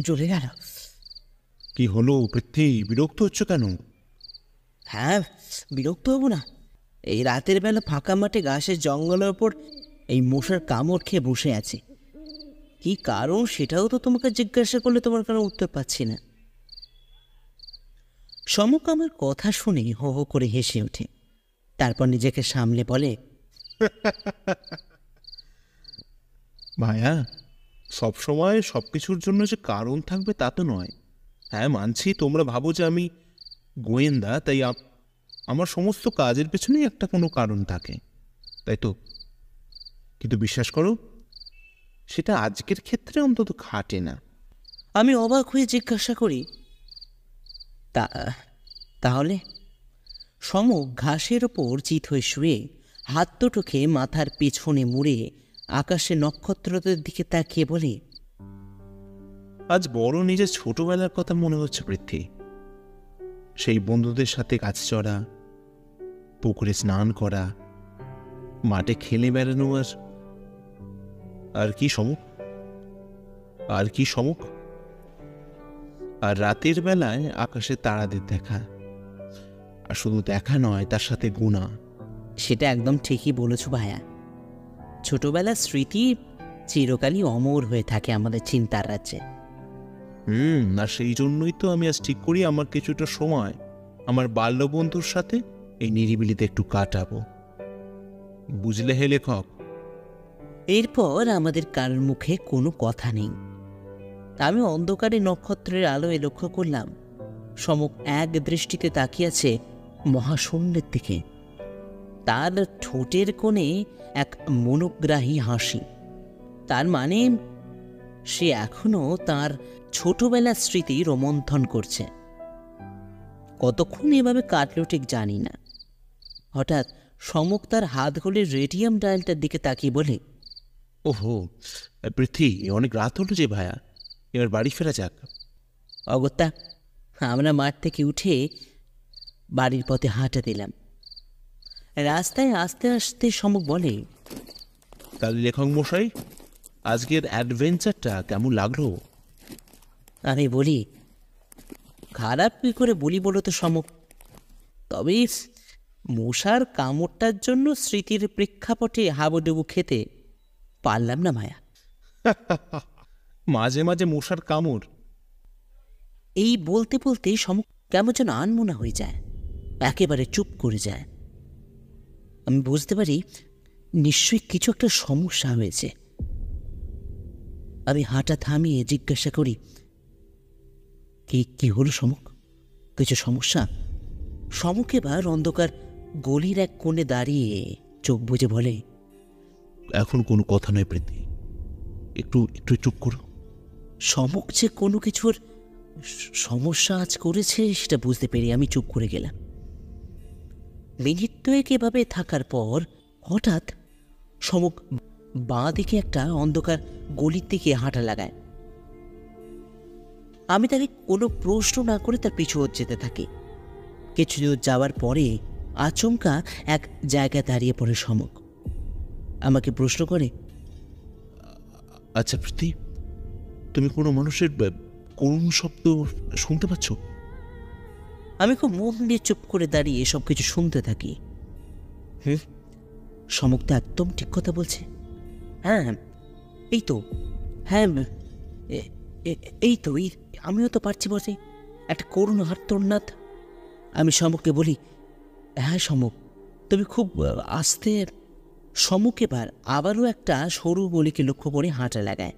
জ্বলে গেল। কি হলো পৃথ্বী, বিরক্ত হচ্ছ কেন? হ্যাঁ, বিরক্ত হব না? এই রাতের বেলা ফাঁকা মাঠে ঘাসের জঙ্গলের ওপর এই মশার কামড় খেয়ে বসে আছে। কি কারণ সেটাও তো তোমাকে জিজ্ঞাসা করলে তোমার কারণ উত্তর পাচ্ছি না। সমক আমার কথা শুনে হো হো করে হেসে ওঠে, তারপর নিজেকে সামলে বলে, ভায়া, সবসময় সবকিছুর জন্য যে কারণ থাকবে তা তো নয়। হ্যাঁ মানছি, তোমরা ভাবো যে আমি গোয়েন্দা, তাই আমার সমস্ত কাজের পেছনেই একটা কোনো কারণ থাকে, তাই তো? কিন্তু বিশ্বাস করো, সেটা আজকের ক্ষেত্রে অন্তত খাটে না। আমি অবাক হয়ে জিজ্ঞাসা করি, তাহলে? সমক ঘাসের ওপর চিত হয়ে শুয়ে হাত দুটোকে মাথার পেছনে মুড়ে আকাশে নক্ষত্রদের দিকে তাকিয়ে বলে, আজ বড় নিজের ছোটবেলার কথা মনে হচ্ছে পৃথ্বী। সেই বন্ধুদের সাথে গাছ চড়া, পুকুরে স্নান করা, মাঠে খেলে বেড়ানো, আর কি সমুখ, আর কি সমুখ, আর রাতের বেলায় আকাশে তারাদের দেখা, আর শুধু দেখা নয়, তার সাথে গুণা। সেটা একদম ঠিকই বলেছ ভাইয়া। ছোটবেলার স্মৃতি চিরকালই অমর হয়ে থাকে আমাদের চিন্তার রাজ্যে। আর সেই জন্যই তো আমি আজ ঠিক করি আমার কিছুটা সময় আমার বাল্যবন্ধুর সাথে এই নিরিবিলিতে একটু কাটাবো। বুঝলে হে লেখক? এরপর আমাদের কারোর মুখে কোনো কথা নেই। আমি অন্ধকারে নক্ষত্রের আলোয় লক্ষ্য করলাম সমক এক দৃষ্টিতে তাকিয়েছে মহাশূন্যের দিকে। তার ঠোঁটের কোণে এক মনোগ্রাহী হাসি। তার মানে সে এখনো তার ছোটবেলার স্মৃতি রোমন্থন করছে। কতক্ষণ এভাবে কাটল ঠিক জানি না। হঠাৎ সমক তার হাতগুলির রেডিয়াম ডায়ালটার দিকে তাকিয়ে বলে, ওহো পৃথ্বী, অনেক রাত হলো যে ভায়া, এবার বাড়ি ফেরা যাক। অগত্যা আমরা মাঠ থেকে উঠে বাড়ির পথে হাঁটা দিলাম। রাস্তায় আস্তে আস্তে সমক বলে, তাহলে লেখক মশাই, আজকের অ্যাডভেঞ্চারটা কেমন লাগলো? আমি বলি, খারাপ কি করে বলি বলো তো সমক? তবে মশার কামড়টার জন্য স্মৃতির প্রেক্ষাপটে হাবুডুবু খেতে পারলাম না মায়া। মাঝে মাঝে মশার কামড়। এই বলতে বলতে সমক কেমন যেন আনমনা হয়ে যায়, একেবারে চুপ করে যায়। আমি বুঝতে পারি নিশ্চয়ই কিছু একটা সমস্যা হয়েছে। আমি হাঁটা থামিয়ে জিজ্ঞাসা করি, কি হলো সমক? কিছু সমস্যা? সমক এবার অন্ধকার গলির এক কোণে দাঁড়িয়ে চোখ বুজে বলে, এখন কোনো কথা নয় পৃথ্বী, একটু একটু চুপ করো। সমক যে কোনো কিছুর সমস্যা আজ করেছে সেটা বুঝতে পেরে আমি চুপ করে গেলাম। মিনিট দুয়েক এভাবে থাকার পর হঠাৎ সমক বাঁ দিকে একটা অন্ধকার গলির দিকে হাঁটা লাগায়। আমি তাকে কোনো প্রশ্ন না করে তার পিছু যেতে থাকি। কিছু দূর যাওয়ার পরে আচমকা এক জায়গায় দাঁড়িয়ে পড়ে সমক। আমাকে প্রশ্ন করে, আচ্ছা পৃথ্বী, তুমি কোনো মানুষের করুণ শব্দ শুনতে পাচ্ছ? আমি খুব মন দিয়ে চুপ করে দাঁড়িয়ে সবকিছু শুনতে থাকি। সমক তো একদম ঠিক কথা বলছে। হ্যাঁ এই তো, হ্যাঁ এই তো, আমিও তো পারছি বসে একটা করুণ আর্তনাদ। আমি সমককে বলি, হ্যাঁ সমক, তুমি খুব আস্তে। সমক এবার আবারও একটা সরু গলিকে লক্ষ্য করে হাঁটা লাগায়।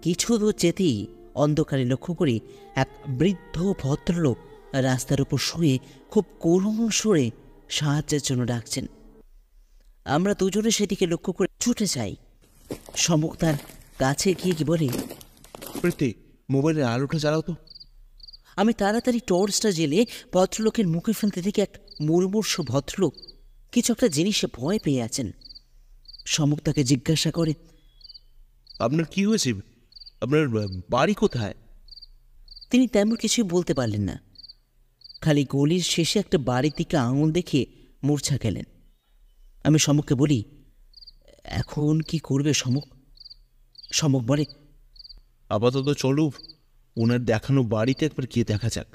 কিছু দূর যেতেই অন্ধকারে লক্ষ্য করি এক বৃদ্ধ ভদ্রলোক রাস্তার উপর শুয়ে খুব করুণ সুরে সাহায্যের জন্য ডাকছেন। আমরা দুজনে সেদিকে লক্ষ্য করে ছুটে যাই। সমক তার কাছে গিয়ে কি বলে, পৃথ্বী, মোবাইলের আলোটা জ্বালাও তো। আমি তাড়াতাড়ি টর্চটা জেলে ভদ্রলোকের মুখে ফেলতে দেখি এক মুমূর্ষ ভদ্রলোক কিছু একটা জিনিসে ভয় পেয়ে আছেন। সমক তাকে জিজ্ঞাসা করে, আপনার কি হয়েছে? আপনার বাড়ি কোথায়? তিনি তেমন কিছুই বলতে পারলেন না। খালি গলির শেষে একটা বাড়ির দিকে আঙুল দেখে মূর্ছা গেলেন। আমি সমুখকে বলি, এখন কি করবে সমুখ? সমুখ বলে, আপাতত চলো ওনার দেখানো বাড়িতে একবার গিয়ে দেখা যাক।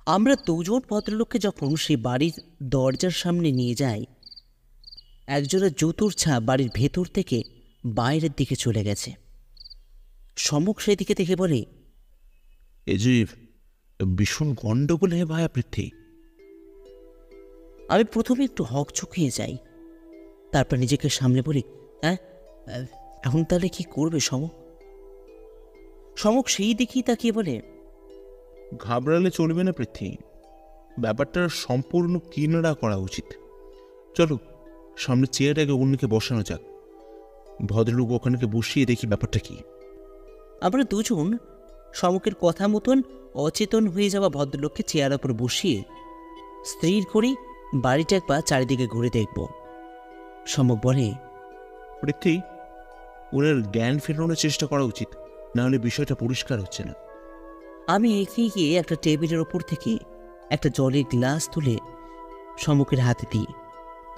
আমরা দুজন ভদ্রলোককে যখন সেই বাড়ির দরজার সামনে নিয়ে যাই, একজোড়া জুতোর ছাপ বাড়ির ভেতর থেকে বাইরের দিকে চলে গেছে। সমুখ সেদিকে দেখে বলে, এ যে ভীষণ গন্ডগোল হে ভায়া পৃথ্বী। আমি প্রথমে একটু হকচকিয়ে যাই, তারপর নিজেকে সামলে বলি, হ্যাঁ এখন তাহলে কি করবে সমুখ? সমুখ সেই দিকেই তাকিয়ে বলে, ঘাবড়ালে চলবে না পৃথ্বী, ব্যাপারটা সম্পূর্ণ কিনারা করা উচিত। চলো সামনে চেয়ারটাকে অন্যকে বসানো যাক, ভদ্রলোক ওখানকে বসিয়ে দেখি ব্যাপারটা কি। আমরা দুজন সমুখের কথা মতন অচেতন হয়ে যাওয়া ভদ্রলোককে চেয়ার ওপর বসিয়ে স্থির করি বাড়িটা একবার চারিদিকে ঘুরে দেখব। সমুখ বলে, পৃথ্বী, ওনার জ্ঞান ফেরানোর চেষ্টা করা উচিত, না হলে বিষয়টা পরিষ্কার হচ্ছে না। আমি এগিয়ে গিয়ে একটা টেবিলের ওপর থেকে একটা জলের গ্লাস তুলে সমুখের হাতে দিই।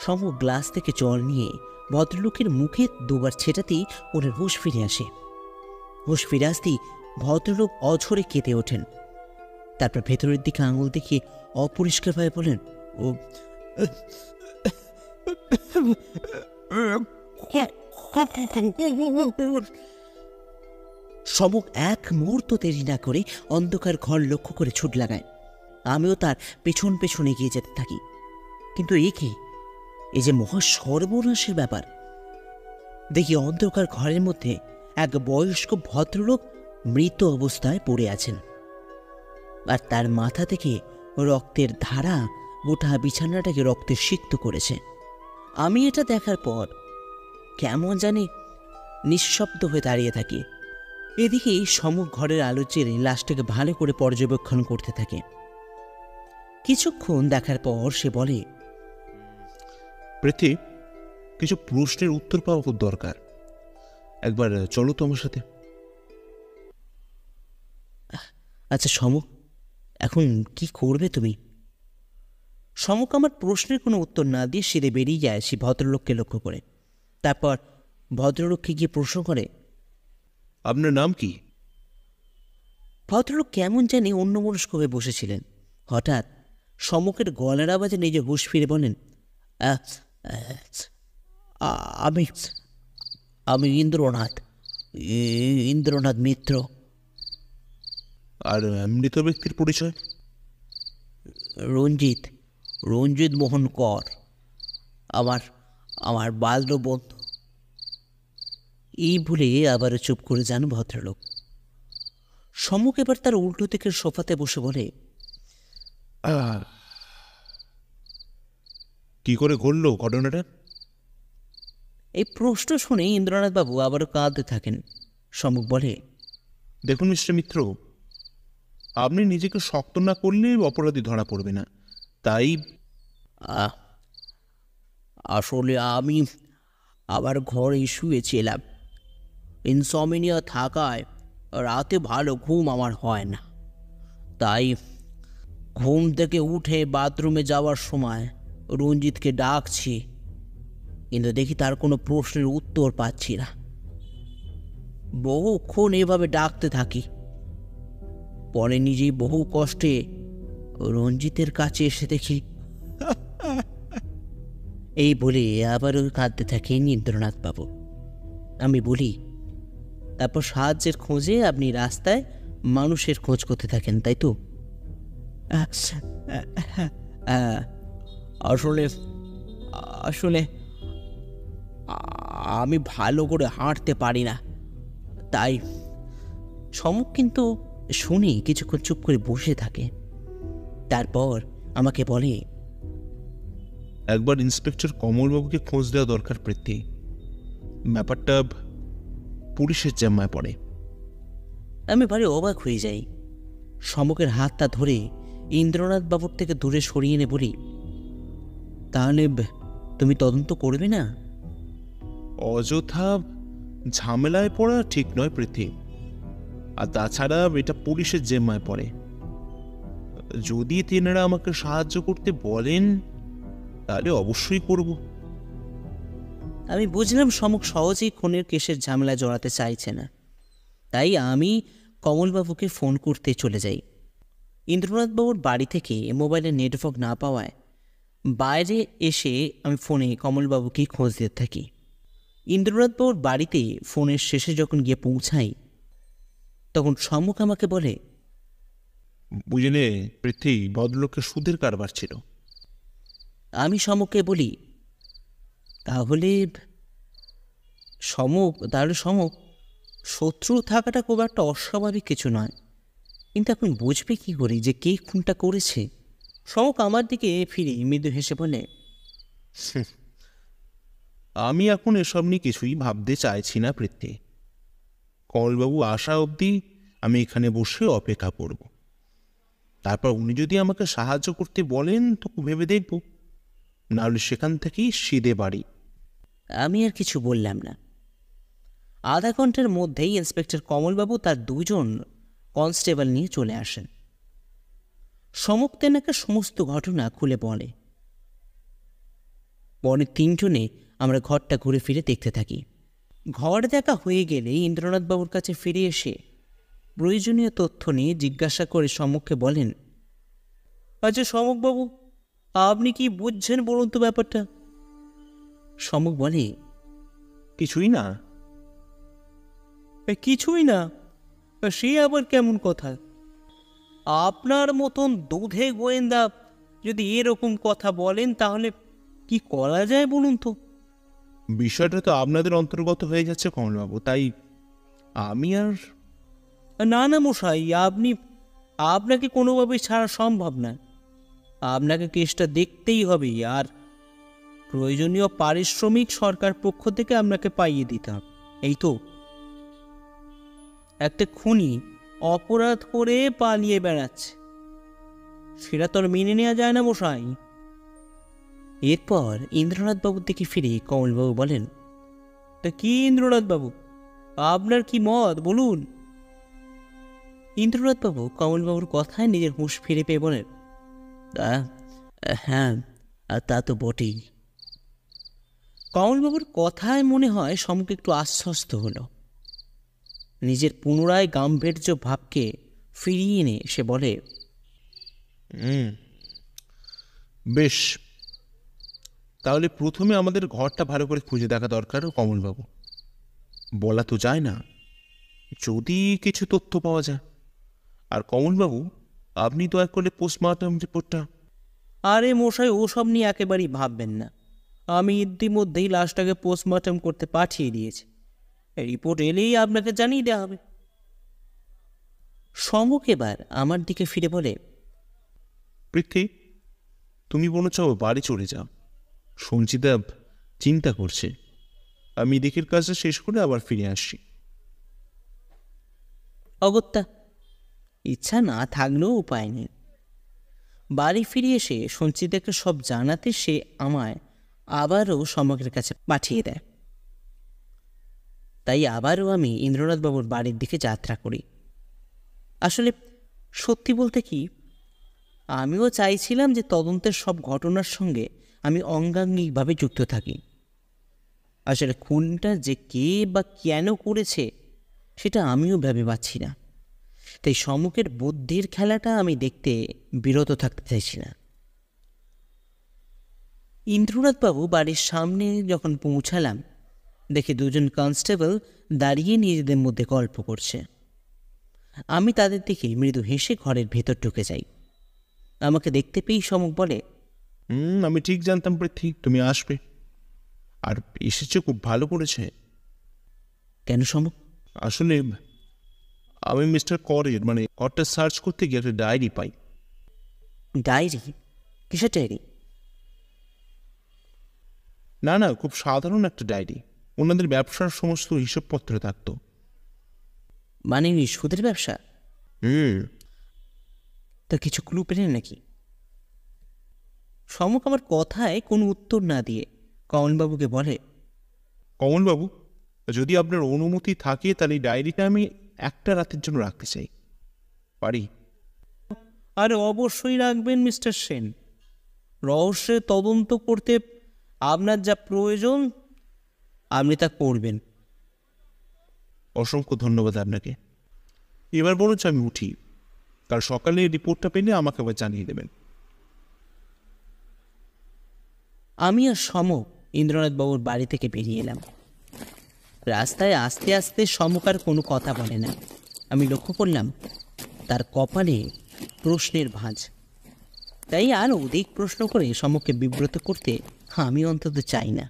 সমুখ গ্লাস থেকে জল নিয়ে ভদ্রলোকের মুখে দুবার ছেটাতেই ওনার হুঁশ ফিরে আসে। হুঁশ ফিরে আসতেই ভদ্রলোক অঝরে কেঁদে ওঠেন। তারপর ভেতরের দিকে আঙুল দেখিয়ে অপরিষ্কারভাবে বলেন, ও সমুখ এক মুহূর্ত দেরি না করে অন্ধকার ঘর লক্ষ্য করে ছুট লাগায়। আমিও তার পেছন পেছন এগিয়ে যেতে থাকি। কিন্তু এ কি, এই যে মহা সর্বনাশের ব্যাপার! দেখি অন্ধকার ঘরের মধ্যে এক বয়স্ক ভদ্রলোক মৃত অবস্থায় পড়ে আছেন, আর তার মাথা থেকে রক্তের ধারা গোটা বিছানাটাকে রক্তে সিক্ত করেছে। আমি এটা দেখার পর কেমন জানি নিঃশব্দ হয়ে দাঁড়িয়ে থাকি। এদিকেই সমুখ ঘরের আলো চেড়ে লাশটাকে ভালো করে পর্যবেক্ষণ করতে থাকে। কিছুক্ষণ দেখার পর সে বলে, পৃথ্বী, কিছু প্রশ্নের উত্তর পাওয়া খুব দরকার, একবার চলো তো আমার সাথে। আচ্ছা সমুখ, এখন কি করবে তুমি? সমুখ আমার প্রশ্নের কোনো উত্তর না দিয়ে সিঁড়ে বেরিয়ে যায় সে ভদ্রলোককে লক্ষ্য করে। তারপর ভদ্রলোককে গিয়ে প্রশ্ন করে, আপনার নাম কি? ভদ্রলোক কেমন জানি অন্যমনস্ক হয়ে বসেছিলেন। হঠাৎ সমুখের গলার আওয়াজে নিজে হুঁশ ফিরে বলেন, আমি আমি ইন্দ্রনাথ, ইন্দ্রনাথ মিত্র। আর মৃত ব্যক্তির পরিচয়? রঞ্জিত, রঞ্জিত মোহন কর, আমার আমার বাল্য বন্ধু। এই বলে আবারও চুপ করে যান ভদ্রলোক। সমুখ এবার তার উল্টো দিকের সোফাতে বসে বলে, কি করে ঘটলো ঘটনাটা? এই প্রশ্ন শুনে ইন্দ্রনাথ বাবু আবারও কাঁদতে থাকেন। সমুখ বলে, দেখুন মিস্টার মিত্র, আপনি নিজেকে শক্ত না করলে অপরাধী ধরা পড়বে না, তাই আসলে আমি আবার ঘরেই শুয়েছিলাম। ইনসমিনিয়া থাকায় রাতে ভালো ঘুম আমার হয় না, তাই ঘুম থেকে উঠে বাথরুমে যাওয়ার সময় রঞ্জিতকে ডাকছি, কিন্তু দেখি তার কোনো প্রশ্নের উত্তর পাচ্ছি না। বহুক্ষণ এভাবে ডাকতে থাকি, পরে নিজেই বহু কষ্টে রঞ্জিতের কাছে এসে দেখি। এই বলে আবারও কাঁদতে থাকেন ইন্দ্রনাথ বাবু। আমি বলি, তারপর সাহায্যের খোঁজে আপনি রাস্তায় মানুষের খোঁজ করতে থাকেন, তাই তো? আসলে আসলে আমি ভালো করে হাঁটতে পারি না, তাই। সমুখ কিন্তু শুনি কিছুক্ষণ চুপ করে বসে থাকে। তারপর আমাকে বলে, একবার ইন্সপেক্টর কমলবাবুকে খোঁজ দেওয়া দরকার পৃথ্বী, ব্যাপারটা পুলিশের জিম্মায় পড়ে। আমি ভারী অবাক হয়ে যাই। সমুখের হাতটা ধরে ইন্দ্রনাথ বাবুর থেকে দূরে সরিয়ে এনে বলি, তাহলে তুমি তদন্ত করবে না? অযথা ঝামেলায় পড়া ঠিক নয় পৃথ্বী, আর তাছাড়া এটা পুলিশের জিম্মায় পড়ে। যদি তেনারা আমাকে সাহায্য করতে বলেন তাহলে অবশ্যই করব। আমি বুঝলাম সমক সহজেই খুনের কেসের ঝামেলা জড়াতে চাইছে না। তাই আমি কমলবাবুকে ফোন করতে চলে যাই। ইন্দ্রনাথবাবুর বাড়ি থেকে মোবাইলে নেটওয়ার্ক না পাওয়ায় বাইরে এসে আমি ফোনে কমলবাবুকে খোঁজ দিতে থাকি। ইন্দ্রনাথবাবুর বাড়িতে ফোনের শেষে যখন গিয়ে পৌঁছাই তখন সমক আমাকে বলে, বুঝলে পৃথ্বী, ভদ্রলোকের সুদের কারবার ছিল। আমি সমককে বলি, তাহলে সমক শত্রু থাকাটা খুব একটা অস্বাভাবিক কিছু নয়, কিন্তু এখন বুঝবে কি করে যে কে খুনটা করেছে? সমক আমার দিকে ফিরে মৃদু হেসে বলে, আমি এখন এসব নিয়ে কিছুই ভাবতে চাইছি না পৃথ্বী। কমলবাবু আসা অবধি আমি এখানে বসে অপেক্ষা করব। তারপর উনি যদি আমাকে সাহায্য করতে বলেন তো ভেবে দেখব, নাহলে সেখান থেকেই সিধে বাড়ি। আমি আর কিছু বললাম না। আধা ঘন্টার মধ্যেই ইন্সপেক্টর কমলবাবু তার দুজন কনস্টেবল নিয়ে চলে আসেন। সমক তেনাকে সমস্ত ঘটনা খুলে বলে। পরে তিনজনে আমরা ঘরটা ঘুরে ফিরে দেখতে থাকি। ঘর দেখা হয়ে গেলে ইন্দ্রনাথবাবুর কাছে ফিরে এসে প্রয়োজনীয় তথ্য নিয়ে জিজ্ঞাসা করে সমককে বলেন, আচ্ছা সমকবাবু, আপনি কি বুঝছেন বলুন তো ব্যাপারটা? সমক বলে, কিছুই না। কিছুই না? সে আবার কেমন কথা? আপনার মতন দুধে গোয়েন্দা যদি এরকম কথা বলেন তাহলে কি করা যায় বলুন তো? বিষয়টা তো আপনাদের অন্তর্গত হয়ে যাচ্ছে কমলবাবু, তাই আমি আর না না মশাই, আপনাকে কোনোভাবেই ছাড়া সম্ভব না। আপনাকে কেসটা দেখতেই হবে, আর প্রয়োজনীয় পারিশ্রমিক সরকার পক্ষ থেকে আপনাকে পাইয়ে দিতে হবে। এই তো, একটা খুনি অপরাধ করে পালিয়ে বেড়াচ্ছে, সেটা তো আর মেনে নেওয়া যায় না মশাই। এরপর ইন্দ্রনাথবাবুর দিকে ফিরে কমলবাবু বলেন, তা কি ইন্দ্রনাথবাবু, আপনার কি মত বলুন? ইন্দ্রনাথবাবু কমলবাবুর কথায় নিজের হুঁশ ফিরে পেয়ে বলেন, হ্যাঁ, তা তো বটেই। কমলবাবুর কথায় মনে হয় সমক একটু আশ্বস্ত হলো। নিজের পুনরায় গাম্ভীর্য ভাবকে ফিরিয়ে এনে সে বলে, বেশ, তাহলে প্রথমে আমাদের ঘরটা ভালো করে খুঁজে দেখা দরকার কমলবাবু। বলা তো যায় না, যদি কিছু তথ্য পাওয়া যায়। আর কমলবাবু, আপনি দয়া করে পোস্টমর্টম রিপোর্টটা। আরে মশাই, ওসব নিয়ে একেবারেই ভাববেন না। আমি ইতিমধ্যেই লাশটাকে পোস্টমর্টম করতে পাঠিয়ে দিয়েছি। রিপোর্ট এলেই আপনাকে জানিয়ে দেওয়া হবে। সমক এবার আমার দিকে ফিরে বলে, পৃথ্বী, তুমি বলছ বাড়ি চলে যাও। সঞ্চিতা চিন্তা করছে। আমি দিকের কাজটা শেষ করে আবার ফিরে আসছি। অগত্যা, ইচ্ছা না থাকলেও উপায় নেই। বাড়ি ফিরে এসে সঞ্চিতাকে সব জানাতে সে আমায় আবারও সমকের কাছে পাঠিয়ে দেয়। তাই আবারও আমি ইন্দ্রনাথবাবুর বাড়ির দিকে যাত্রা করি। আসলে সত্যি বলতে কি, আমিও চাইছিলাম যে তদন্তের সব ঘটনার সঙ্গে আমি অঙ্গাঙ্গিকভাবে যুক্ত থাকি। আসলে খুনটা যে কে বা কেন করেছে সেটা আমিও ভেবে পাচ্ছি না। তাই সমুখের বুদ্ধির খেলাটা আমি দেখতে বিরত থাকতে চাইছি না। ইন্দ্রনাথবাবু বাড়ির সামনে যখন পৌঁছালাম, দেখি দুজন কনস্টেবল দাঁড়িয়ে নিজেদের মধ্যে গল্প করছে। আমি তাদের দিকে মৃদু হেসে ঘরের ভেতর ঢুকে যাই। আমাকে দেখতে পেয়েই সমুখ বলে, আমি ঠিক জানতাম পৃথ্বী তুমি আসবে, আর এসেছো খুব ভালো করেছে। কেন সমুখ? আসলে আমি মিস্টার করের ঘরটা সার্চ করতে গিয়ে একটা ডায়েরি পাই। ডায়েরি? কিসের ডায়েরি? না না, খুব সাধারণ একটা ডায়েরি। ওনাদের ব্যবসার সমস্ত হিসাবপত্র থাকতো। মানে সুদের ব্যবসা? তা কিছু ক্লু পেলেন নাকি? সমুখ আমার কথায় কোনো উত্তর না দিয়ে কমলবাবুকে বলে, কমলবাবু, যদি আপনার অনুমতি থাকে তাহলে এই ডায়েরিটা আমি একটা রাতের জন্য রাখতে চাই। পারি? আরে অবশ্যই রাখবেন মিস্টার সেন। রহস্যের তদন্ত করতে আপনার যা প্রয়োজন আপনি তা করবেন। অসংখ্য ধন্যবাদ আপনাকে। এবার বরঞ্চ আমি উঠি, কাল সকালে রিপোর্টটা পেলে আমাকে আবার জানিয়ে দেবেন। আমি আর সমক ইন্দ্রনাথ বাবুর বাড়ি থেকে বেরিয়ে এলাম। রাস্তায় আস্তে আস্তে সমক আর কোনো কথা বলে না। আমি লক্ষ্য করলাম তার কপালে প্রশ্নের ভাঁজ। তাই আর অধিক প্রশ্ন করে সমককে বিব্রত করতে আমি অন্তত চাই না।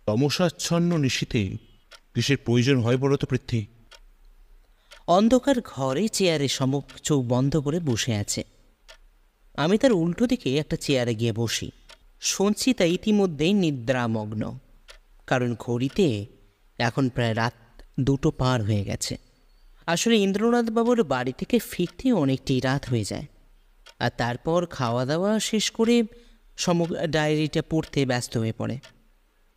তমসাচ্ছন্ন নিশীথে কিসের প্রয়োজন হয় বলো তো পৃথ্বী? অন্ধকার ঘরে চেয়ারে সমক চোখ বন্ধ করে বসে আছে। আমি তার উল্টো দিকে একটা চেয়ারে গিয়ে বসি। শুনছি তা ইতিমধ্যেই নিদ্রামগ্ন, কারণ ঘড়িতে এখন প্রায় রাত 2টো পার হয়ে গেছে। আসলে ইন্দ্রনাথবাবুর বাড়ি থেকে ফিরতে অনেকটি রাত হয়ে যায়। আর তারপর খাওয়া দাওয়া শেষ করে সমগ্র ডায়েরিটা পড়তে ব্যস্ত হয়ে পড়ে।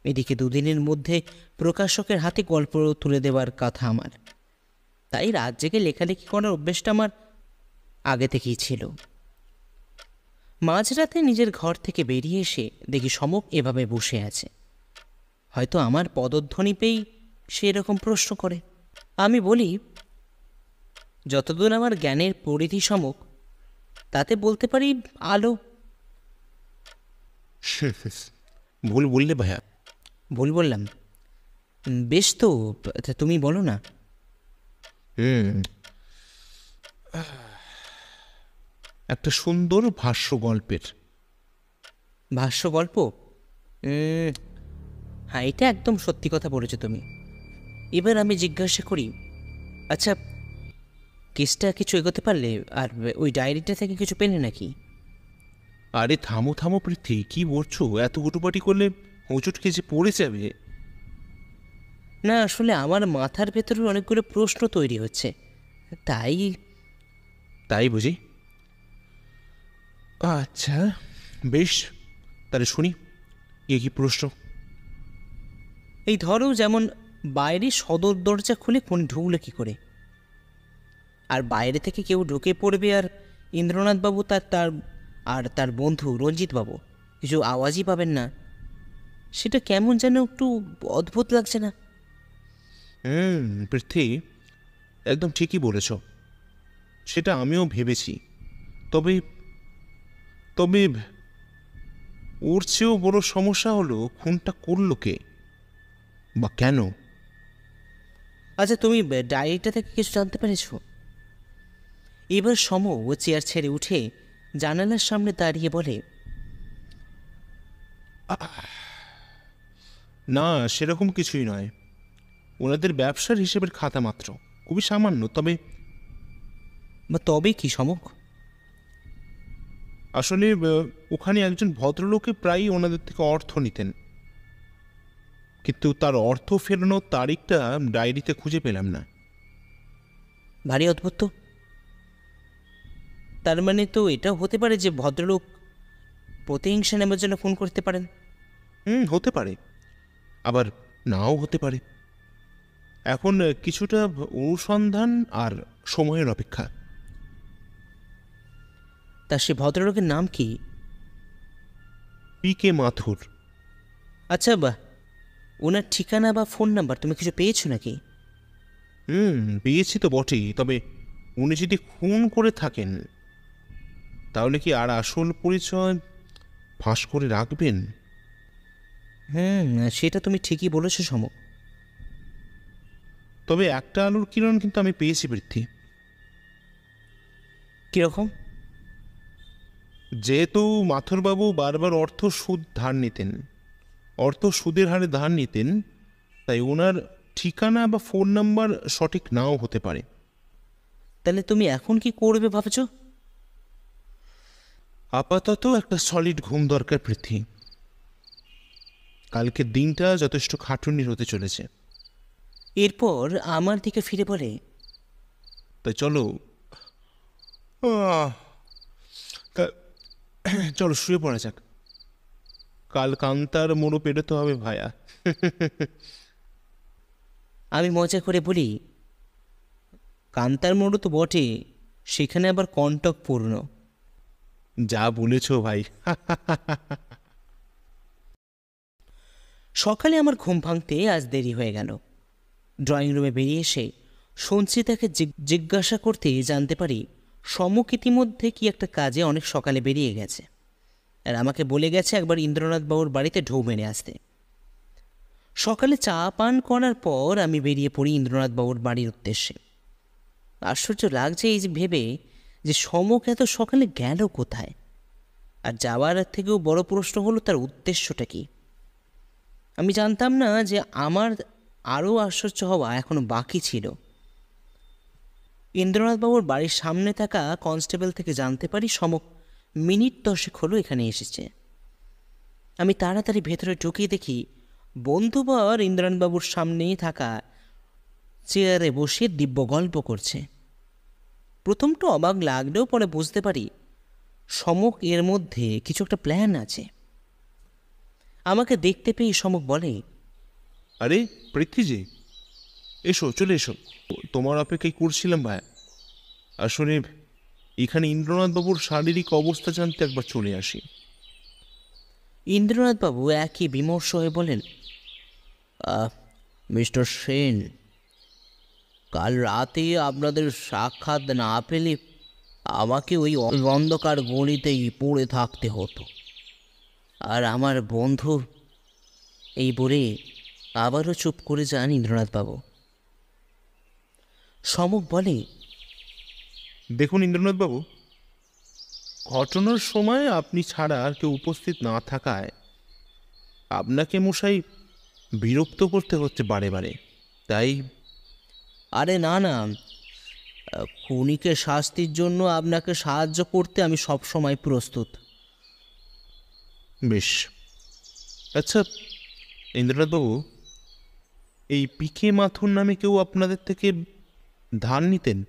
এদিকে 2 দিনের মধ্যে প্রকাশকের হাতে গল্প তুলে দেওয়ার কথা আমার। তাই রাত জেগে লেখালেখি করার অভ্যেসটা আমার আগে থেকেই ছিল। মাঝরাতে নিজের ঘর থেকে বেরিয়ে এসে দেখি সমক এভাবে বসে আছে। হয়তো আমার পদধ্বনি পেয়েই সে এরকম প্রশ্ন করে। আমি বলি, যতদূর আমার জ্ঞানের পরিধি সমক, তাতে বলতে পারি আলো। ভুল বললে ভাইয়া। ভুল বললাম? বেশ তো, তুমি বলো না। একটা সুন্দর ভাষ্য গল্পের। ভাষ্য গল্প? হ্যাঁ, এটা একদম সত্যি কথা বলেছো তুমি। এবার আমি জিজ্ঞাসা করি, আচ্ছা, কেসটা কিছু এগোতে পারলে? আর ওই ডায়েরিটা থেকে কিছু পেলে নাকি? আরে থামো থামো পৃথ্বী, কি বলছো? এত গুটুপাটি করলে হোঁচট খেয়ে যে পড়ে যাবে। না, আসলে আমার মাথার ভেতরে অনেকগুলো প্রশ্ন তৈরি হচ্ছে, তাই। তাই বুঝি? আচ্ছা বেশ, তাহলে শুনি, কি প্রশ্ন? এই ধরো, যেমন বাইরে সদর দরজা খুলে কোন ঢুকলো কী করে? আর বাইরে থেকে কেউ ঢুকে পড়বে, আর ইন্দ্রনাথবাবু তার বন্ধু রঞ্জিতবাবু কিছু আওয়াজই পাবেন না। সেটা কেমন যেন একটু অদ্ভুত লাগছে না? পৃথ্বী, একদম ঠিকই বলেছ। সেটা আমিও ভেবেছি। তবে তবে ওর চেয়েও বড় সমস্যা হলো, খুনটা করলো কে বা কেন? আচ্ছা, তুমি ডায়েরিটা থেকে কিছু জানতে পেরেছ? এবার ও চেয়ার ছেড়ে উঠে জানালার সামনে দাঁড়িয়ে বলে, না, সেরকম কিছুই নয়। ওনাদের ব্যবসার হিসেবের খাতা মাত্র, খুবই সামান্য। তবে কি সমক? আসলে ওখানে একজন ভদ্রলোকে প্রায়ই ওনাদের থেকে অর্থ নিতেন, কিন্তু তার অর্থ ফেরানোর তারিখটা ডায়েরিতে খুঁজে পেলাম না। ভারী অদ্ভুত তো। তার মানে তো এটাও হতে পারে যে ভদ্রলোক প্রতিহিংসা নেবার জন্য ফোন করতে পারেন। হতে পারে, আবার নাও হতে পারে। এখন কিছুটা অনুসন্ধান আর সময়ের অপেক্ষা। তা সে ভদ্রলোকের নাম কি? পি কে মাথুর। আচ্ছা, ওনার ঠিকানা বা ফোন নাম্বার তুমি কিছু পেয়েছো নাকি? পেয়েছি তো বটেই। তবে উনি যদি খুন করে থাকেন, তাহলে কি আর আসল পরিচয় ফাঁস করে রাখবেন? সেটা তুমি ঠিকই বলেছো সমক। তবে একটা আলোর কিরণ কিন্তু আমি পেয়েছি পৃথ্বী। কিরকম? যেহেতু মাথুরবাবু বারবার অর্থ সুদের হারে ধার নিতেন, তাই ওনার ঠিকানা বা ফোন নাম্বার সঠিক নাও হতে পারে। তাহলে তুমি এখন কি করবে ভাবছো? আপাতত একটা সলিড ঘুম দরকার পৃথ্বী। কালকের দিনটা যথেষ্ট খাটুনির হতে চলেছে। এরপর আমার দিকে ফিরে বলে, তাই চলো চলো শুয়ে পড়া যাক। কাল কান্তার মোড়ো পেরোতে হবে ভায়া। আমি মজা করে বলি, কান্তার মোড়ো তো বটে, সেখানে আবার কণ্টকপূর্ণ। যা বলেছ ভাই। সকালে আমার ঘুম ভাঙতে আজ দেরি হয়ে গেল। ড্রয়িং রুমে বেরিয়ে এসে সঞ্চিতাকে জিজ্ঞাসা করতে জানতে পারি সমক ইতিমধ্যে কি একটা কাজে অনেক সকালে বেরিয়ে গেছে, আর আমাকে বলে গেছে একবার ইন্দ্রনাথবাবুর বাড়িতে ঢৌ মেরে আসতে। সকালে চা পান করার পর আমি বেরিয়ে পড়ি ইন্দ্রনাথবাবুর বাড়ির উদ্দেশ্যে। আশ্চর্য লাগছে এই যে ভেবে যে সমক এত সকালে গেল কোথায়, আর যাওয়ার থেকেও বড় প্রশ্ন হলো তার উদ্দেশ্যটা কি। আমি জানতাম না যে আমার আরও আশ্চর্য হওয়া এখনো বাকি ছিল। ইন্দ্রনাথবাবুর বাড়ির সামনে থাকা কনস্টেবল থেকে জানতে পারি সমক মিনিট 10 হলো এখানে এসেছে। আমি তাড়াতাড়ি ভেতরে ঢুকিয়ে দেখি বন্ধুবর ইন্দ্রনাথবাবুর সামনেই থাকা চেয়ারে বসে দিব্য গল্প করছে। প্রথমটা অবাক লাগলেও পরে বুঝতে পারি সমক এর মধ্যে কিছু একটা প্ল্যান আছে। আমাকে দেখতে পেয়ে সমক বলে, আরে পৃথ্বীজি, এসো, চলে এসো। তোমার অপেক্ষাই করছিলাম ভাই। আসলে এখানে ইন্দ্রনাথবাবুর শারীরিক অবস্থা জানতে একবার চলে আসি। ইন্দ্রনাথবাবু একই বিমর্ষ হয়ে বলেন, মিস্টার সেন, কাল রাতে আপনাদের সাক্ষাৎ না পেলে আমাকে ওই অন্ধকার গলিতেই পড়ে থাকতে হতো, আর আমার বন্ধু। এই বলে আবারও চুপ করে যান ইন্দ্রনাথবাবু। সমক বলে, দেখুন ইন্দ্রনাথবাবু, ঘটনার সময় আপনি ছাড়া আর কেউ উপস্থিত না থাকায় আপনাকে মশাই বিরক্ত করতে হচ্ছে বারে বারে, তাই। আরে না না, খুনিকে শাস্তির জন্য আপনাকে সাহায্য করতে আমি সবসময় প্রস্তুত। বেশ। আচ্ছা ইন্দ্রনাথবাবু, এই পিকে মাথুর নামে কেউ আপনাদের থেকে ধার নিতেন?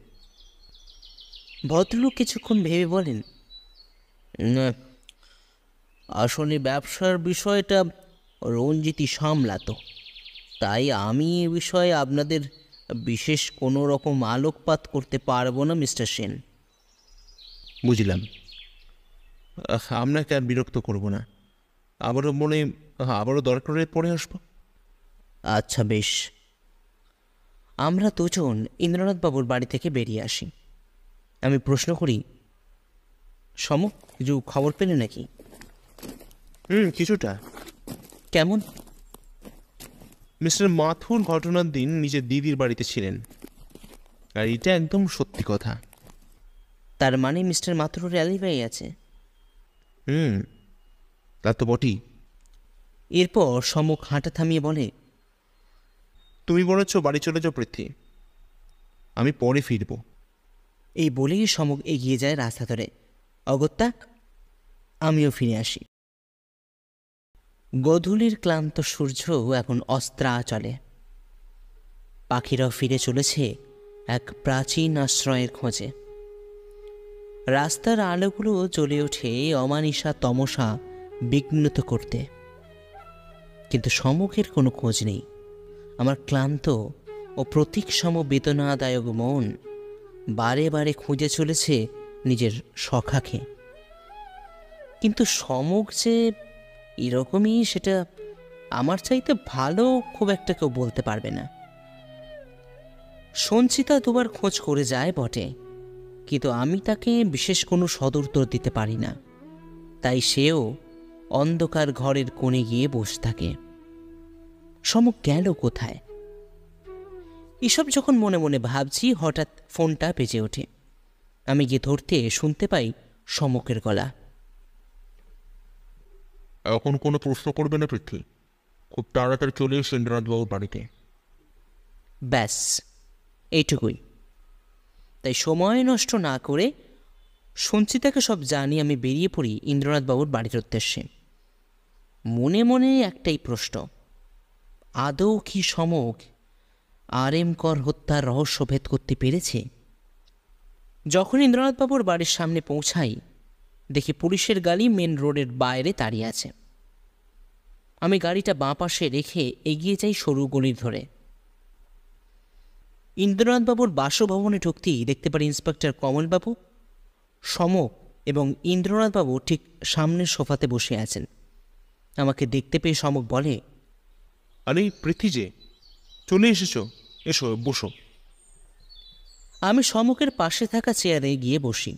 ভদ্রলোক কিছুক্ষণ ভেবে বলেন, "না, আসলে ব্যবসার বিষয়টা রঞ্জিতই সামলাতো, তাই আমি এ বিষয়ে আপনাদের বিশেষ কোনো রকম আলোকপাত করতে পারবো না মিস্টার সেন।" বুঝলাম। আপনাকে আর বিরক্ত করব না। আবারও দরকারের পরে আসবো। আচ্ছা বেশ। আমরা দুজন ইন্দ্রনাথবাবুর বাড়ি থেকে বেরিয়ে আসি। আমি প্রশ্ন করি, সমক, কিছু খবর পেলে নাকি? কিছুটা। কেমন? মিস্টার মাথুর ঘটনার দিন নিজের দিদির বাড়িতে ছিলেন, আর এটা একদম সত্যি কথা। তার মানে মিস্টার মাথুরের অ্যালিবাই আছে? তা তো বটেই। এরপর সমক হাঁটা থামিয়ে বলে, তুমি বলেছ বাড়ি চলে যাও পৃথ্বী, আমি পরে ফিরব। এই বলেই সমক এগিয়ে যায় রাস্তা ধরে। অগত্যা আমিও ফিরে আসি। গোধূলির ক্লান্ত সূর্য এখন অস্ত্রাচলে। পাখিরাও ফিরে চলেছে এক প্রাচীন আশ্রয়ের খোঁজে। রাস্তার আলোগুলো জ্বলে ওঠে অমানিসা তমসা বিঘ্নিত করতে, কিন্তু সমকের কোনো খোঁজ নেই। আমার ক্লান্ত ও প্রতীকসম বেদনাদায়ক মন বারে বারে খুঁজে চলেছে নিজের সখাকে, কিন্তু সমক যে এরকমই সেটা আমার চাইতে ভালো খুব একটা কেউ বলতে পারবে না। সঞ্চিতা দুবার খোঁজ করে যায় বটে, কিন্তু আমি তাকে বিশেষ কোনো সদুত্তর দিতে পারি না। তাই সেও অন্ধকার ঘরের কোণে গিয়ে বসে থাকে। সমক গেল কোথায়? এসব যখন মনে মনে ভাবছি, হঠাৎ ফোনটা বেজে ওঠে। আমি গিয়ে ধরতে শুনতে পাই সমকের গলা। এখন কোনো প্রশ্ন করবে না পৃথ্বী, খুব তাড়াতাড়ি চলে এসে ইন্দ্রনাথবাবুর বাড়িতে। ব্যাস এইটুকুই। তাই সময় নষ্ট না করে সঞ্চিতাকে সব জানি আমি বেরিয়ে পড়ি ইন্দ্রনাথবাবুর বাড়ির উদ্দেশ্যে। মনে মনে একটাই প্রশ্ন, আদৌ কি সমক RM কর হত্যার রহস্য ভেদ করতে পেরেছে? যখন ইন্দ্রনাথবাবুর বাড়ির সামনে পৌঁছাই, দেখি পুলিশের গাড়ি মেন রোডের বাইরে দাঁড়িয়ে আছে। আমি গাড়িটা বাঁ পাশে রেখে এগিয়ে যাই সরু গলির ধরে। ইন্দ্রনাথবাবুর বাসভবনে ঢুকতেই দেখতে পারি ইন্সপেক্টর কমলবাবু, সমক এবং ইন্দ্রনাথবাবু ঠিক সামনের সোফাতে বসে আছেন। আমাকে দেখতে পেয়ে সমক বলে, আরে পৃথ্বী যে, চলে এসেছো, এসো বসো। আমি সমকের পাশে থাকা চেয়ারে গিয়ে বসি।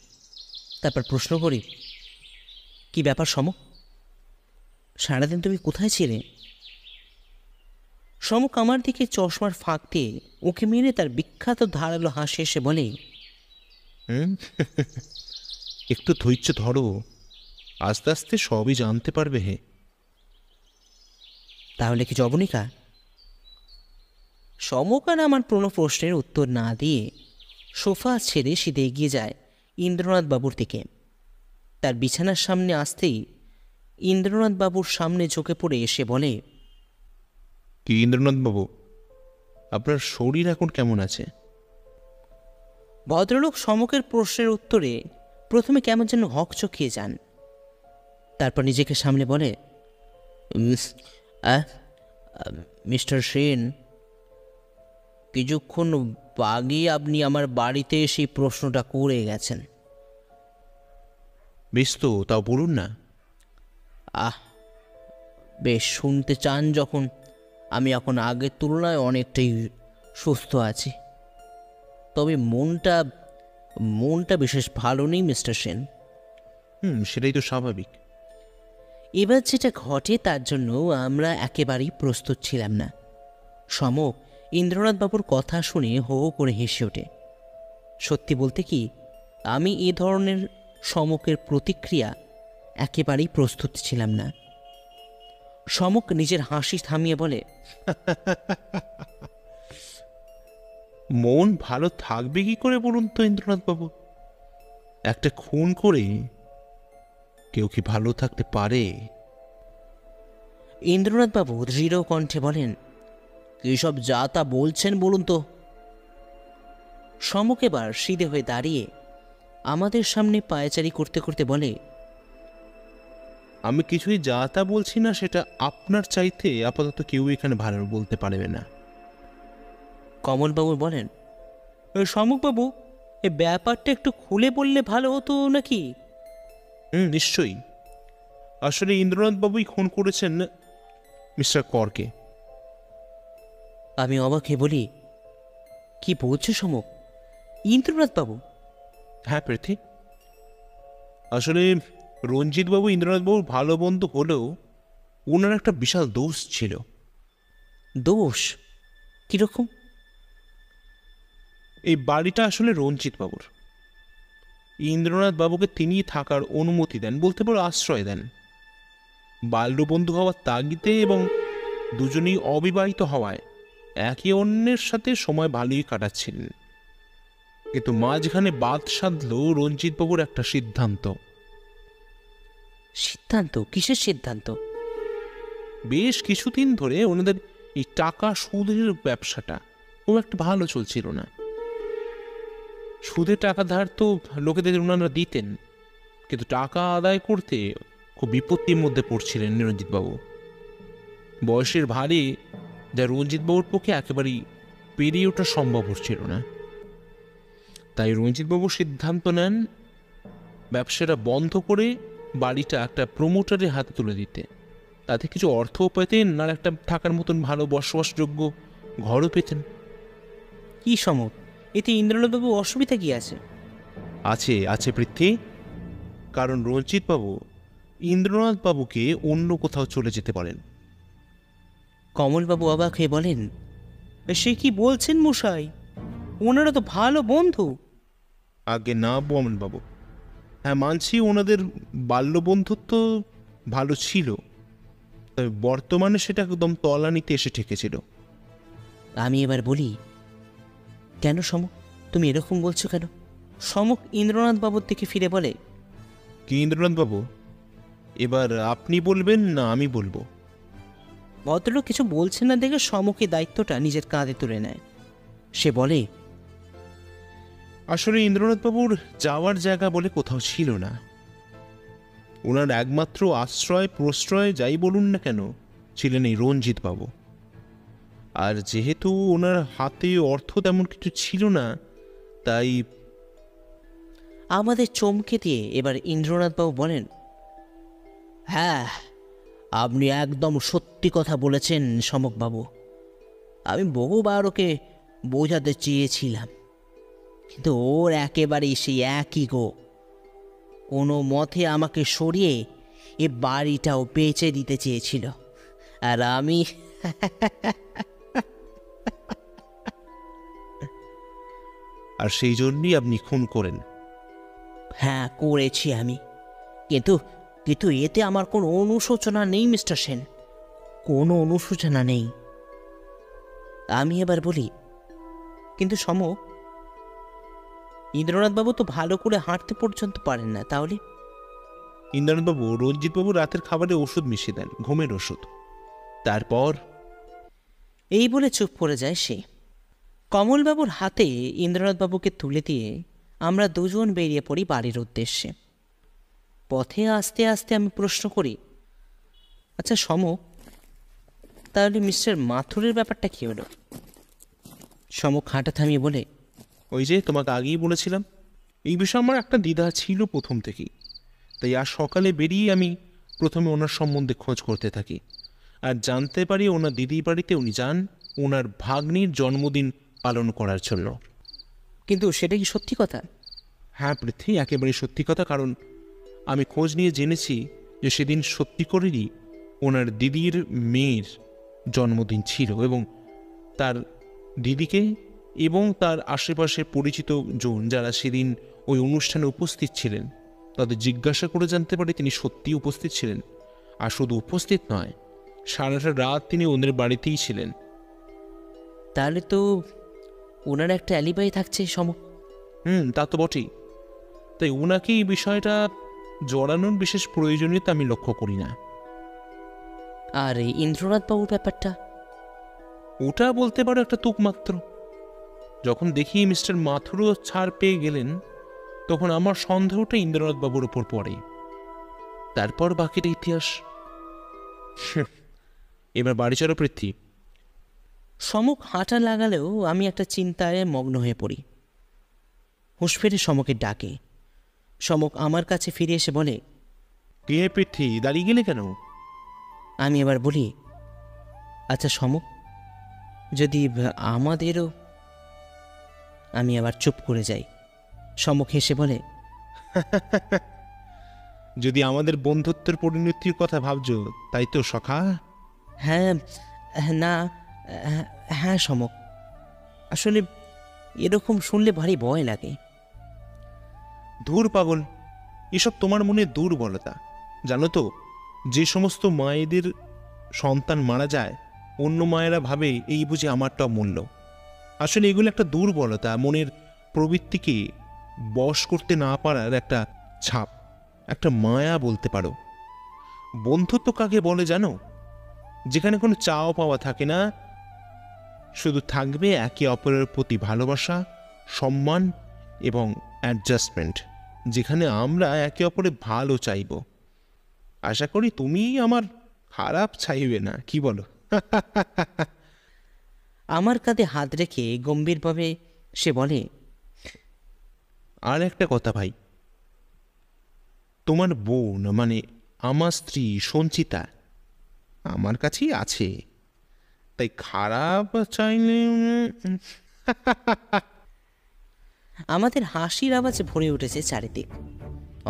তারপর প্রশ্ন করি, কি ব্যাপার সমক, সারাদিন তুমি কোথায় ছিলে? সমক আমার দিকে চশমার ফাঁক দিয়ে ওকে মেরে তার বিখ্যাত ধারালো হাসি এসে বলে, একটু ধৈর্য ধরো, আস্তে আস্তে সবই জানতে পারবে হে। তাহলে কি জবনিকা? সমক আর আমার কোনো প্রশ্নের উত্তর না দিয়ে সোফা ছেড়ে সিধে এগিয়ে যায় ইন্দ্রনাথ বাবুর দিকে। তার বিছানার সামনে আসতেই ইন্দ্রনাথ বাবুর সামনে ঝুঁকে পড়ে এসে বলে, কি ইন্দ্রনাথ বাবু, আপনার শরীর এখন কেমন আছে? ভদ্রলোক সমকের প্রশ্নের উত্তরে প্রথমে কেমন যেন হকচকিয়ে যান। তারপর নিজেকে সামনে বলে, মিস্টার সেন, কিছুক্ষণ আগে আপনি আমার বাড়িতে এসে প্রশ্নটা করে গেছেন। বেশ তো, তাও বলুন না। বেশ, শুনতে চান যখন। আমি এখন আগের তুলনায় অনেকটাই সুস্থ আছি, তবে মনটা বিশেষ ভালো নেই মিস্টার সেন। সেটাই তো স্বাভাবিক। এবার যেটা ঘটে তার জন্য আমরা একেবারেই প্রস্তুত ছিলাম না। সমক ইন্দ্রনাথবাবুর কথা শুনে হো হো করে হেসে ওঠে। সত্যি বলতে কি, আমি এ ধরনের সমকের প্রতিক্রিয়া একেবারেই প্রস্তুত ছিলাম না। সমক নিজের হাসি থামিয়ে বলে, মন ভালো থাকবে কি করে বলুন তো ইন্দ্রনাথ বাবু? একটা খুন করে কেউ কি ভালো থাকতে পারে? ইন্দ্রনাথবাবু দৃঢ় কণ্ঠে বলেন, কী সব যা তা বলছেন বলুন তো। সমক এবার সিধে হয়ে দাঁড়িয়ে আমাদের সামনে পায়চারি করতে করতে বলে, আমি কিছুই যা তা বলছি না, সেটা আপনার চাইতে আপাতত কেউ এখানে ভালো বলতে পারবে না। কমলবাবু বলেন, সমকবাবু, এ ব্যাপারটা একটু খুলে বললে ভালো হতো নাকি? নিশ্চয়ই। আসলে ইন্দ্রনাথ বাবুই খুন করেছেন মিস্টার করকে। আমি অবাক হয়ে বলি, কি বলছো সমক, ইন্দ্রনাথবাবু? হ্যাঁ পৃথ্বী, আসলে রঞ্জিতবাবু ইন্দ্রনাথবাবুর ভালো বন্ধু হলেও ওনার একটা বিশাল দোষ ছিল। দোষ? কিরকম? এই বাড়িটা আসলে রঞ্জিতবাবুর। ইন্দ্রনাথ বাবুকে তিনি থাকার অনুমতি দেন, বলতে পারো আশ্রয় দেন। বাল্যবন্ধু হওয়ার তাগিদে এবং দুজনেই অবিবাহিত হওয়ায় একে অন্যের সাথে সময় ভালোই কাটাচ্ছিলেন। কিন্তু মাঝখানে বাদ সাধল রঞ্জিতবাবুর একটা সিদ্ধান্ত। সিদ্ধান্ত? কিসের সিদ্ধান্ত? বেশ কিছুদিন ধরে ওনাদের এই টাকা সুদের ব্যবসাটা খুব একটা ভালো চলছিল না। সুদের টাকা ধার তো লোকেদের ওনারা দিতেন, কিন্তু টাকা আদায় করতে খুব বিপত্তির মধ্যে পড়ছিলেন রঞ্জিতবাবু। বয়সের ভারে যা রঞ্জিতবাবুর পক্ষে একেবারেই পেরিয়ে ওঠা সম্ভব হচ্ছিল না। তাই রঞ্জিতবাবু সিদ্ধান্ত নেন ব্যবসাটা বন্ধ করে বাড়িটা একটা প্রমোটারের হাতে তুলে দিতে। তাতে কিছু অর্থও পেতেন, আর একটা থাকার মতন ভালো বসবাসযোগ্য ঘরও পেতেন। কি সমক, এতে ইন্দ্রনাথবাবু অসুবিধা কি আছে? আছে পৃথ্বী, কারণ রঞ্জিতবাবু ইন্দ্রনাথবাবুকে অন্য কোথাও চলে যেতে পারেন। কমলবাবু অবাক হয়ে বলেন, সে কি বলছেন মশাই, ওনারা তো ভালো বন্ধু। আগে না বাবু, হ্যাঁ মানছি ওনাদের বাল্যবন্ধুত্ব ভালো ছিল, তবে বর্তমানে সেটা একদম তলানিতে এসে ঠেকেছিল। আমি এবার বলি, কেন সমক, তুমি এরকম বলছো কেন? সমক ইন্দ্রনাথ বাবুর দিকে ফিরে বলে, কি ইন্দ্রনাথ বাবু, এবার আপনি বলবেন না আমি বলবো? ভদ্রলোক কিছু বলছেন না দেখে সমকের দায়িত্বটা নিজের কাঁধে তুলে নেয়। সে বলে, আসলে ইন্দ্রনাথবাবুর যাওয়ার জায়গা বলে কোথাও ছিল না। ওনার একমাত্র আশ্রয় প্রশ্রয় যাই বলুন না কেন ছিলেন এই রঞ্জিতবাবু। আর যেহেতু ওনার হাতে অর্থ তেমন কিছু ছিল না, তাই আমাদের চমকে দিয়ে এবার ইন্দ্রনাথবাবু বলেন, হ্যাঁ, আপনি একদম সত্যি কথা বলেছেন সমকবাবু। আমি বহুবার ওকে বোঝাতে চেয়েছিলাম, কিন্তু ওর একেবারেই সেই একই গো। কোনো মতে আমাকে সরিয়ে এ বাড়িটাও বেচে দিতে চেয়েছিল, আর আমি আর সেই জন্যই আপনি খুন করেন। হ্যাঁ, করেছি আমি, কিন্তু কিন্তু এতে আমার কোনো অনুশোচনা নেই মিস্টার সেন, কোনো অনুশোচনা নেই। আমি এবার বলি, কিন্তু সম, ইন্দ্রনাথবাবু তো ভালো করে হাঁটতে পর্যন্ত পারেন না, তাহলে? ইন্দ্রনাথবাবু রঞ্জিতবাবু রাতের খাবারে ওষুধ মিশিয়ে দেন, ঘুমের ওষুধ। তারপর এই বলে চুপ করে যায় সে। কমলবাবুর হাতে ইন্দ্রনাথবাবুকে তুলে দিয়ে আমরা দুজন বেরিয়ে পড়ি বাড়ির উদ্দেশ্যে। পথে আস্তে আস্তে আমি প্রশ্ন করি, আচ্ছা সম, তাহলে মিস্টার মাথুরের ব্যাপারটা কী হলো? সম খাঁটা থামিয়ে বলে, ওই যে তোমাকে আগেই বলেছিলাম, এই বিষয়ে আমার একটা দ্বিধা ছিল প্রথম থেকেই। তাই আজ সকালে বেরিয়ে আমি প্রথমে ওনার সম্বন্ধে খোঁজ করতে থাকি, আর জানতে পারি ওনার দিদির বাড়িতে উনি যান ওনার ভাগ্নির জন্মদিন পালন করার জন্য। কিন্তু সেটা কি সত্যি কথা? হ্যাঁ পৃথ্বী, একেবারে সত্যি কথা। কারণ আমি খোঁজ নিয়ে জেনেছি যে সেদিন সত্যি করেই ওনার দিদির মেয়ের জন্মদিন ছিল, এবং তার দিদিকে এবং তার আশেপাশে পরিচিত জন যারা সেদিন ওই অনুষ্ঠানে উপস্থিত ছিলেন তাদের জিজ্ঞাসা করে জানতে পারে তিনি সত্যিই উপস্থিত ছিলেন। আর শুধু উপস্থিত নয়, সারাটা রাত তিনি ওদের বাড়িতেই ছিলেন। তাহলে তো ওনার একটা অ্যালিবাই থাকছে সম। তা তো বটেই। তাই ওনাকে এই বিষয়টা জড়ানোর বিশেষ প্রয়োজনীয়তা আমি লক্ষ্য করি না। আর এই ইন্দ্রনাথবাবুর ব্যাপারটা? ওটা বলতে পারো একটা তুক মাত্র। যখন দেখি মিস্টার মাথুরও ছাড় পেয়ে গেলেন, তখন আমার সন্দেহটা ইন্দ্রনাথবাবুর ওপর পড়ে। তারপর বাকিটা ইতিহাস। এবার বাড়ি চলো পৃথ্বী। সমক হাঁটা লাগালেও আমি একটা চিন্তায় মগ্ন হয়ে পড়ি। হুঁশ ফেরে সমকের ডাকে। সমক আমার কাছে ফিরে এসে বলে, কে পৃথ্বী, দাঁড়িয়ে গেলে কেন? আমি এবার বলি, আচ্ছা সমক, যদি আমাদেরও। আমি আবার চুপ করে যাই। সমক হেসে বলে, যদি আমাদের বন্ধুত্বের পরিণতির কথা ভাবছো, তাই তো সখা? হ্যাঁ, না, হ্যাঁ সমক, আসলে এরকম শুনলে ভারী ভয় লাগে। ধুর পাগল, এসব তোমার মনে দুর্বলতা। জানো তো, যে সমস্ত মায়েদের সন্তান মারা যায়, অন্য মায়েরা ভাবে এই বুঝি আমারটা অমূল্য। আসলে এগুলো একটা দুর্বলতা, মনের প্রবৃত্তিকে বশ করতে না পারার একটা ছাপ, একটা মায়া বলতে পারো। বন্ধুত্ব কাকে বলে জানো? যেখানে কোনো চাওয়া পাওয়া থাকে না, শুধু থাকবে একে অপরের প্রতি ভালোবাসা, সম্মান এবং অ্যাডজাস্টমেন্ট, যেখানে আমরা একে অপরে ভালো চাইব। আশা করি তুমি আমার খারাপ চাইবে না, কি বলো? আমার কাঁধে হাত রেখে গম্ভীরভাবে সে বলে, আর একটা কথা ভাই, তোমার বোন মানে আমার স্ত্রী সঞ্চিতা আমার কাছেই আছে, তাই খারাপ চাইলে আমাদের হাসির আওয়াজে ভরে উঠেছে চারিদিক।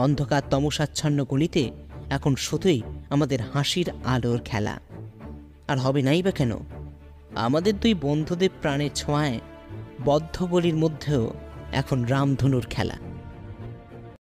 অন্ধকার তমসাচ্ছন্ন গলিতে এখন শুধুই আমাদের হাসির আলোর খেলা। আর হবে নাই বা কেন, আমাদের দুই বন্ধুদের প্রাণের ছোঁয়ায় বদ্ধ গলির মধ্যেও এখন রামধনুর খেলা।